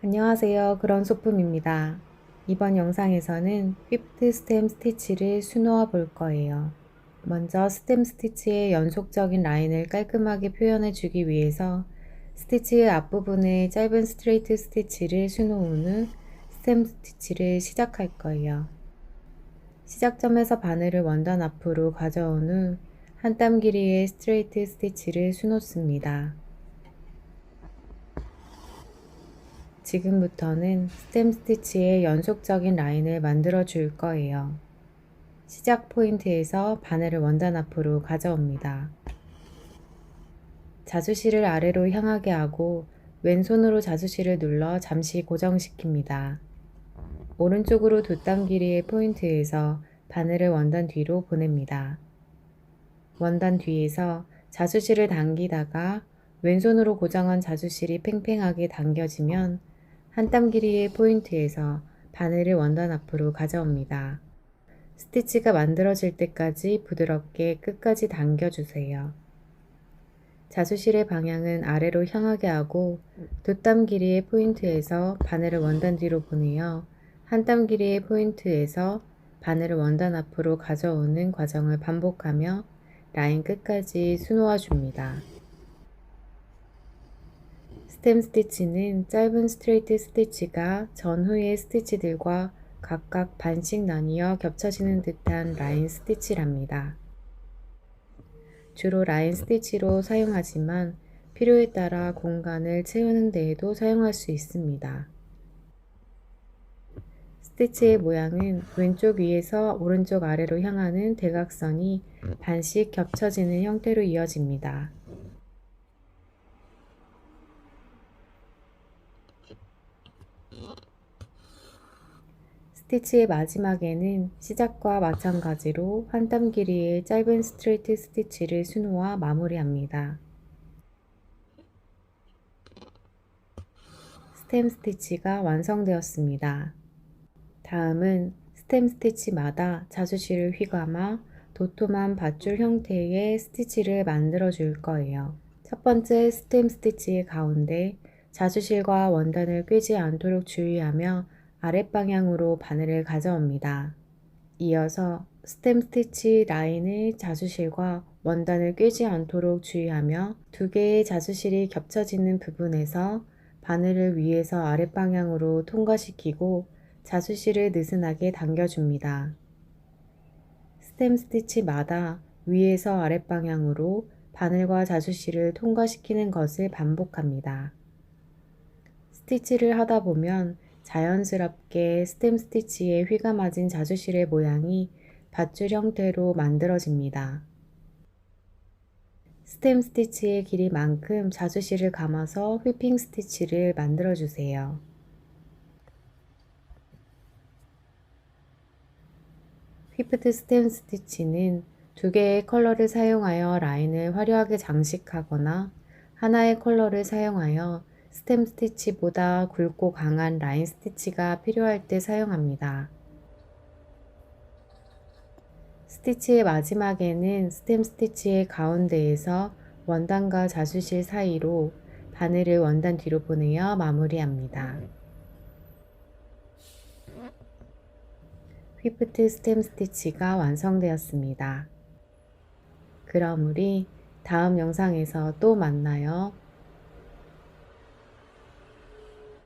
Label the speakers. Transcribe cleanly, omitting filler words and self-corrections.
Speaker 1: 안녕하세요. 그런 소품입니다. 이번 영상에서는 휘프트 스템 스티치를 수놓아 볼 거예요. 먼저 스템 스티치의 연속적인 라인을 깔끔하게 표현해 주기 위해서 스티치의 앞부분에 짧은 스트레이트 스티치를 수놓은 후 스템 스티치를 시작할 거예요. 시작점에서 바늘을 원단 앞으로 가져온 후 한 땀 길이의 스트레이트 스티치를 수놓습니다. 지금부터는 스템 스티치의 연속적인 라인을 만들어 줄 거예요. 시작 포인트에서 바늘을 원단 앞으로 가져옵니다. 자수실을 아래로 향하게 하고 왼손으로 자수실을 눌러 잠시 고정시킵니다. 오른쪽으로 두 땀 길이의 포인트에서 바늘을 원단 뒤로 보냅니다. 원단 뒤에서 자수실을 당기다가 왼손으로 고정한 자수실이 팽팽하게 당겨지면 한 땀 길이의 포인트에서 바늘을 원단 앞으로 가져옵니다. 스티치가 만들어질 때까지 부드럽게 끝까지 당겨주세요. 자수실의 방향은 아래로 향하게 하고 두 땀 길이의 포인트에서 바늘을 원단 뒤로 보내어 한 땀 길이의 포인트에서 바늘을 원단 앞으로 가져오는 과정을 반복하며 라인 끝까지 수놓아 줍니다. 스템 스티치는 짧은 스트레이트 스티치가 전후의 스티치들과 각각 반씩 나뉘어 겹쳐지는 듯한 라인 스티치랍니다. 주로 라인 스티치로 사용하지만 필요에 따라 공간을 채우는 데에도 사용할 수 있습니다. 스티치의 모양은 왼쪽 위에서 오른쪽 아래로 향하는 대각선이 반씩 겹쳐지는 형태로 이어집니다. 스티치의 마지막에는 시작과 마찬가지로 한 땀 길이의 짧은 스트레이트 스티치를 수놓아 마무리합니다. 스템 스티치가 완성되었습니다. 다음은 스템 스티치마다 자수실을 휘감아 도톰한 밧줄 형태의 스티치를 만들어 줄 거예요. 첫 번째 스템 스티치의 가운데 자수실과 원단을 꿰지 않도록 주의하며 아랫방향으로 바늘을 가져옵니다. 이어서 스템 스티치 라인의 자수실과 원단을 꿰지 않도록 주의하며 두 개의 자수실이 겹쳐지는 부분에서 바늘을 위에서 아랫방향으로 통과시키고 자수실을 느슨하게 당겨줍니다. 스템 스티치마다 위에서 아랫방향으로 바늘과 자수실을 통과시키는 것을 반복합니다. 스티치를 하다 보면 자연스럽게 스템 스티치에 휘가 맞은 자수실의 모양이 밧줄 형태로 만들어집니다. 스템 스티치의 길이만큼 자수실을 감아서 휘핑 스티치를 만들어 주세요. 휘프트 스템 스티치는 두 개의 컬러를 사용하여 라인을 화려하게 장식하거나 하나의 컬러를 사용하여 스템 스티치보다 굵고 강한 라인 스티치가 필요할 때 사용합니다. 스티치의 마지막에는 스템 스티치의 가운데에서 원단과 자수실 사이로 바늘을 원단 뒤로 보내어 마무리합니다. 휘프트 스템 스티치가 완성되었습니다. 그럼 우리 다음 영상에서 또 만나요.